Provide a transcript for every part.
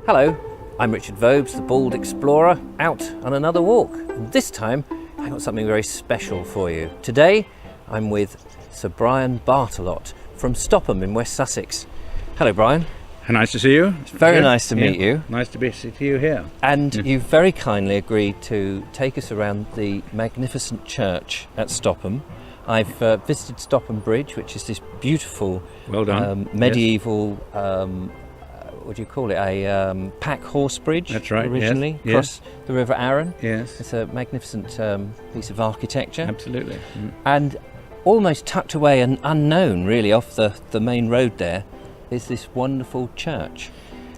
Hello, I'm Richard Vobes, the bald explorer, out on another walk. And this time, I've got something very special for you. Today, I'm with Sir Brian Barttelot from Stopham in West Sussex. Hello, Brian. Nice to see you. It's very nice to meet you. Nice to see you here. And you've very kindly agreed to take us around the magnificent church at Stopham. I've visited Stopham Bridge, which is this beautiful Well done. medieval what do you call it, a pack horse bridge. That's right, originally yes, across the River Arun. Yes. It's a magnificent piece of architecture. Absolutely. And almost tucked away and unknown really off the main road there is this wonderful church.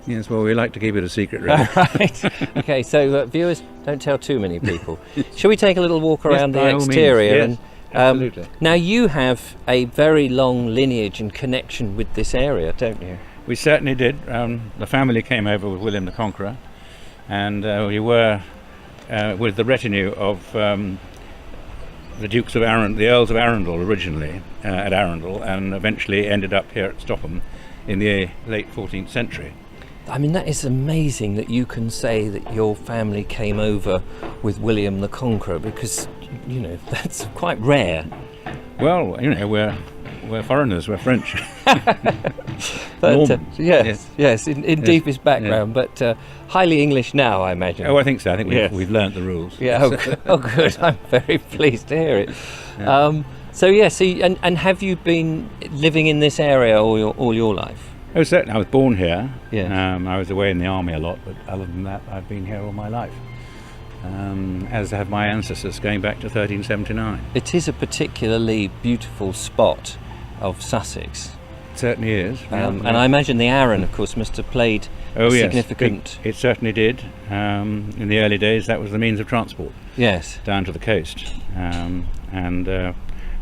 Yes, well, we like to keep it a secret, really. Right. Okay, so viewers, don't tell too many people. Shall we take a little walk around by the all means, exterior? yes, And, absolutely. Now you have a very long lineage and connection with this area, don't you? We certainly did. The family came over with William the Conqueror, and we were with the retinue of the Dukes of Arundel, the Earls of Arundel originally at Arundel, and eventually ended up here at Stopham in the late 14th century. I mean, that is amazing that you can say that your family came over with William the Conqueror, because, you know, that's quite rare. Well, you know, we're foreigners, we're French. But yes, in deepest background, but highly English now, I imagine. Oh, I think so. I think we've learnt the rules. Yeah, oh good. I'm very pleased to hear it. Yeah. And have you been living in this area all your life? Oh, certainly. I was born here. Yes. I was away in the army a lot, but other than that, I've been here all my life. As have my ancestors, going back to 1379. It is a particularly beautiful spot of Sussex. It certainly is. And I imagine the Arun, of course, must have played a significant... It certainly did. In the early days, that was the means of transport. Yes. Down to the coast.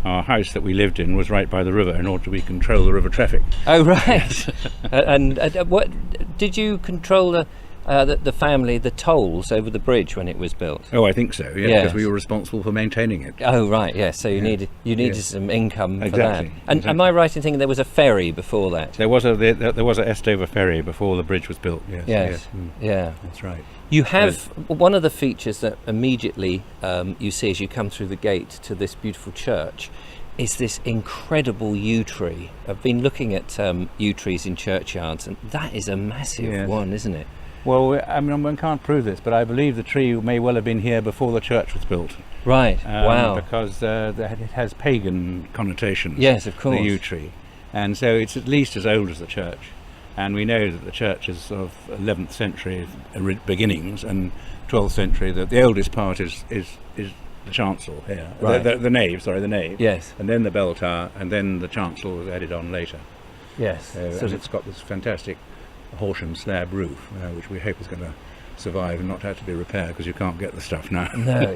Our house that we lived in was right by the river in order to control the river traffic. Oh, right. and what did you control the family, the tolls over the bridge when it was built? Oh, I think so. Yeah, Yes. because we were responsible for maintaining it. Oh, right. Yes. So you needed some income for Exactly, that. And am I right in thinking there was a ferry before that? There was a Estover ferry before the bridge was built. Yes. Yes. Yeah. That's right. You have one of the features that immediately you see as you come through the gate to this beautiful church is this incredible yew tree. I've been looking at yew trees in churchyards, and that is a massive one, isn't it? Well, I mean, one can't prove this, but I believe the tree may well have been here before the church was built. Right. Wow. Because it has pagan connotations. Yes, of course. The yew tree, and so it's at least as old as the church. And we know that the church is sort of 11th century beginnings and 12th century. That the oldest part is the chancel here, right. the nave. Sorry, the nave. Yes. And then the bell tower, and then the chancel was added on later. Yes. So it's got this fantastic Horsham slab roof, which we hope is going to survive and not have to be repaired, because you can't get the stuff now. No,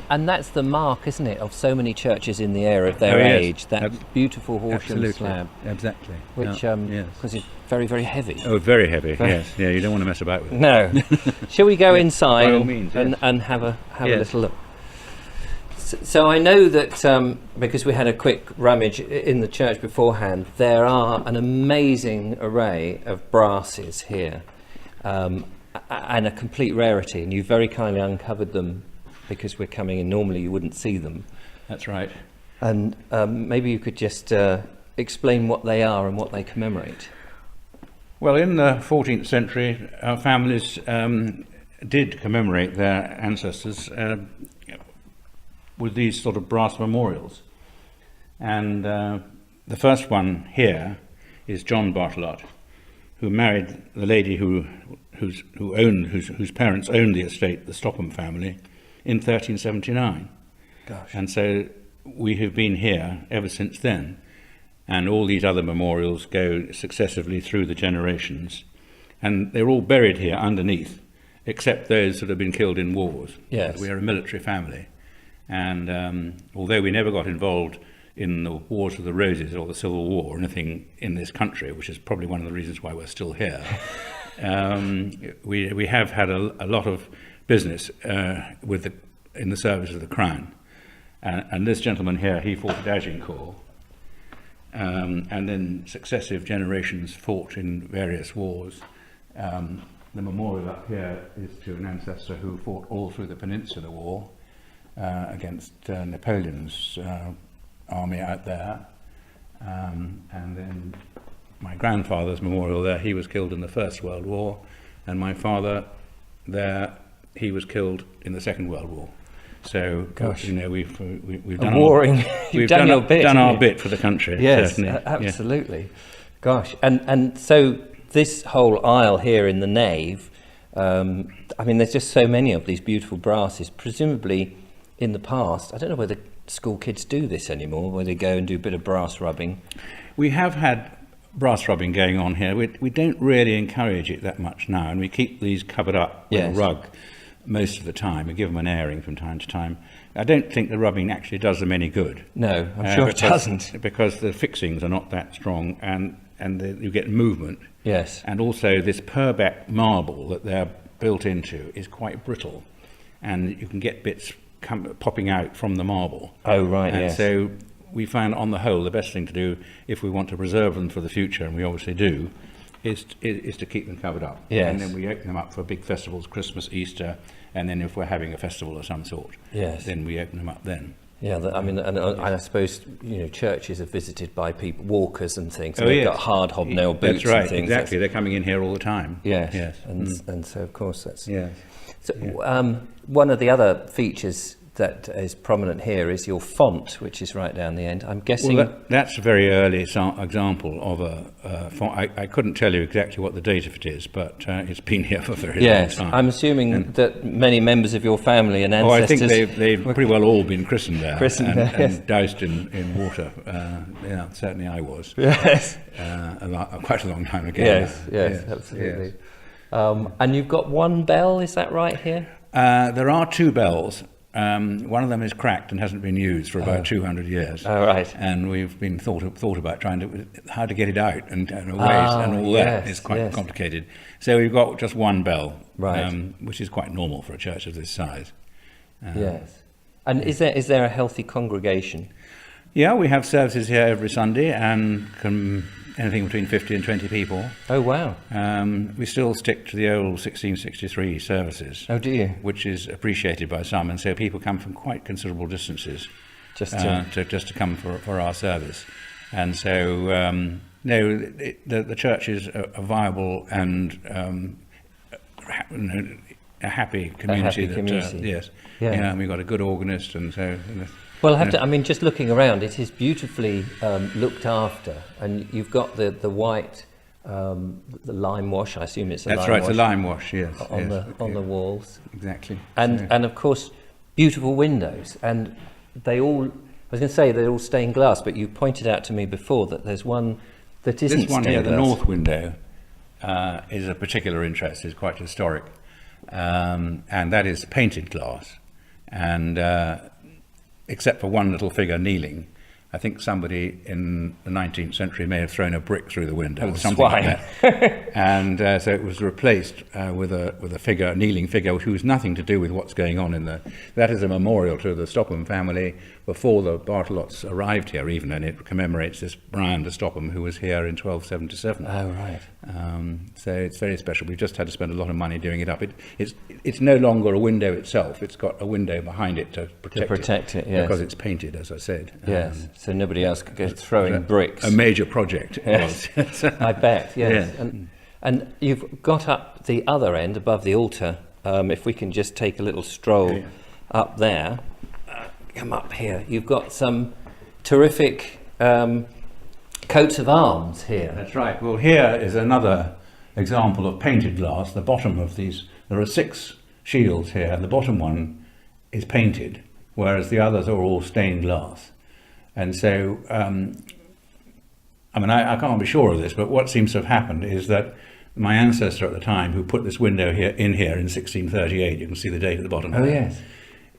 and that's the mark, isn't it, of so many churches in the area of their age. That beautiful Horsham slab. Exactly. Which, because it's very, very heavy. Oh, very heavy. Yes. Yeah, you don't want to mess about with it. No. Shall we go inside by all means, and have a little look? So I know that because we had a quick rummage in the church beforehand, there are an amazing array of brasses here, and a complete rarity, and you very kindly uncovered them because we're coming in. Normally you wouldn't see them. That's right. And maybe you could just explain what they are and what they commemorate. Well, in the 14th century, our families did commemorate their ancestors with these sort of brass memorials. And the first one here is John Barttelot, who married the lady whose parents owned the estate, the Stopham family, in 1379. Gosh. And so we have been here ever since then. And all these other memorials go successively through the generations. And they're all buried here underneath, except those that have been killed in wars. Yes. We are a military family. And although we never got involved in the Wars of the Roses or the Civil War or anything in this country, which is probably one of the reasons why we're still here, we have had a lot of business in the service of the Crown. And this gentleman here, he fought at Agincourt, and then successive generations fought in various wars. The memorial up here is to an ancestor who fought all through the Peninsular War against Napoleon's army out there. And then my grandfather's memorial there, he was killed in the First World War, and my father there, he was killed in the Second World War. So, gosh, you know, we've done warring. We've done your bit, done our bit for the country. Yes, certainly. absolutely. Yeah. Gosh, and so this whole aisle here in the nave, I mean, there's just so many of these beautiful brasses. Presumably, in the past, I don't know whether school kids do this anymore, where they go and do a bit of brass rubbing. We have had brass rubbing going on here. We don't really encourage it that much now, and we keep these covered up with a rug most of the time. We give them an airing from time to time. I don't think the rubbing actually does them any good. No, I'm sure it doesn't. Because the fixings are not that strong, and you get movement. Yes. And also this Purbeck marble that they're built into is quite brittle, and you can get bits popping out from the marble. Oh, right, and so we found, on the whole, the best thing to do, if we want to preserve them for the future, and we obviously do, is to keep them covered up. Yes. And then we open them up for big festivals, Christmas, Easter, and then if we're having a festival of some sort, then we open them up then. Yeah, I mean, and I suppose, you know, churches are visited by people, walkers and things. And they've got hard hobnail boots. That's right, and things. Exactly. They're coming in here all the time. Yes. Yes. And so, of course, that's... Yes. So, one of the other features that is prominent here is your font, which is right down the end. I'm guessing... Well, that's a very early example of a font. I couldn't tell you exactly what the date of it is, but it's been here for a very long time. I'm assuming that many members of your family and ancestors... I think they've pretty well all been christened there. And doused in water. Yeah, certainly I was. Yes. Quite a long time ago. Yes, absolutely. Yes. And you've got one bell, is that right here? There are two bells. One of them is cracked and hasn't been used for about 200 years. Oh, right. And we've been thought about how to get it out and all that. It's quite complicated. So we've got just one bell, which is quite normal for a church of this size. Yes. And is there a healthy congregation? Yeah, we have services here every Sunday, and anything between 50 and 20 people. Oh, wow. We still stick to the old 1663 services. Oh, do you? Which is appreciated by some, and so people come from quite considerable distances just to come for our service. And so, the church is a viable and a happy community. Yes. Yeah. You know, we've got a good organist, and so... Well, I have to. I mean, just looking around, it is beautifully looked after, and you've got the white, the lime wash. I assume it's a lime wash. That's right, it's a lime wash. Yes. On the walls. Exactly. And of course, beautiful windows, and they all. I was going to say they're all stained glass, but you pointed out to me before that there's one that isn't. This one stained here, glass. the north window, is of particular interest. It's quite historic, and that is painted glass, and. Except for one little figure kneeling, I think somebody in the 19th century may have thrown a brick through the window or something like that. And so it was replaced with a kneeling figure, who has nothing to do with what's going on in the... That is a memorial to the Stopham family before the Barttelots arrived here even, and it commemorates this Brian de Stopham, who was here in 1277. Oh, right. So it's very special. We've just had to spend a lot of money doing it up. It's no longer a window itself. It's got a window behind it to protect it, yes. Because it's painted, as I said. Yes, so nobody else could go throwing bricks. A major project. Yes. I bet, yes. Yeah. And you've got up the other end, above the altar, if we can just take a little stroll up there. Come up here. You've got some terrific coats of arms here. That's right. Well, here is another example of painted glass. The bottom of these, there are 6 shields here, and the bottom one is painted, whereas the others are all stained glass. And so, I mean, I can't be sure of this, but what seems to have happened is that my ancestor at the time, who put this window in 1638, you can see the date at the bottom. Oh, yes.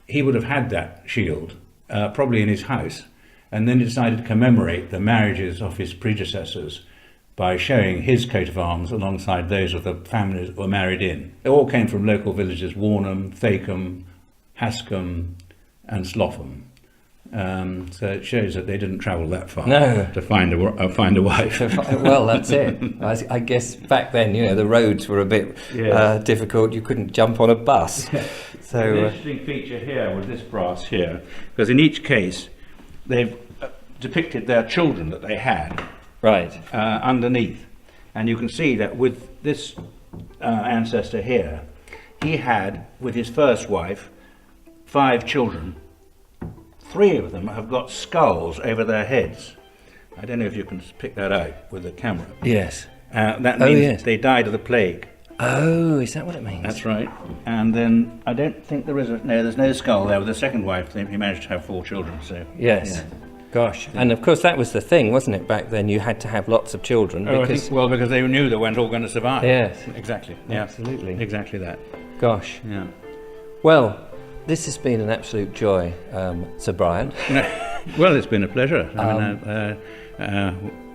He would have had that shield, probably in his house, and then decided to commemorate the marriages of his predecessors by showing his coat of arms alongside those of the families that were married in. They all came from local villages: Warnham, Thacombe, Hascombe and Slopham. So it shows that they didn't travel that far No. to find a wife. Well, that's it. I guess back then, you know, the roads were a bit Yes. difficult. You couldn't jump on a bus. An So interesting feature here with this brass here, because in each case they've depicted their children that they had right. underneath, and you can see that with this ancestor here, he had, with his first wife, 5 children. 3 of them have got skulls over their heads. I don't know if you can pick that out with the camera. Yes. That Oh, means yes. they died of the plague. Oh, is that what it means? That's right. And then I don't think there's no skull there. With the second wife, he managed to have 4 children. So Yes. yeah. Gosh. And of course, that was the thing, wasn't it? Back then, you had to have lots of children. Oh, I Because, think, well, because they knew they weren't all going to survive. Yes. Exactly. Yeah. Absolutely. Exactly that. Gosh. Yeah. Well, this has been an absolute joy, Sir Brian. Well, it's been a pleasure.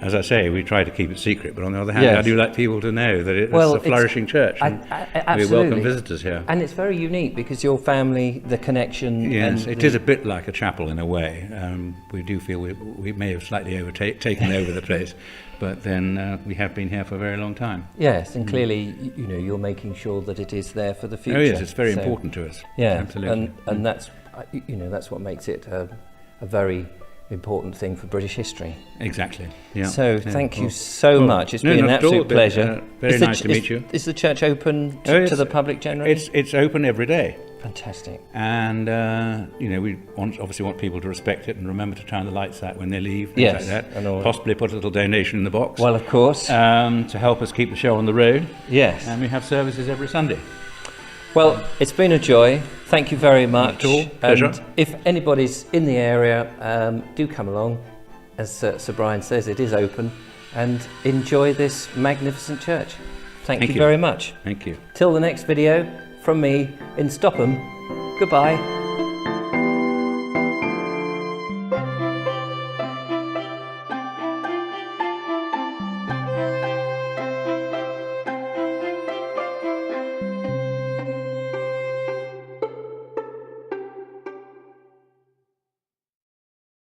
As I say, we try to keep it secret, but on the other hand, Yes. I do like people to know that it's Well, a flourishing church. And we absolutely. welcome visitors here. And it's very unique because your family, the connection. Yes, and it is a bit like a chapel in a way. We do feel we may have slightly taken over the place, but then we have been here for a very long time. Yes, and clearly, you know, you're making sure that it is there for the future. Oh yes, it's very So, important to us. Yeah, Absolutely. and that's, you know, that's what makes it a very important thing for British history. Exactly. Yeah. So Yeah. thank you Well, so much. It's no, been an not at all. absolute pleasure. Very Is the nice to meet you. Is the church open Oh, to yes. the public generally? It's open every day, Fantastic. and you know, we obviously want people to respect it and remember to turn the lights out when they leave. Things Yes, like that. and all. Possibly put a little donation in the box. Well, of course. To help us keep the show on the road. Yes. And we have services every Sunday. Well, it's been a joy. Thank you very much. Not at all. Pleasure. And if anybody's in the area, do come along. As Sir Brian says, it is open, and enjoy this magnificent church. Thank you very much. Thank you. Till the next video, from me in Stopham, goodbye.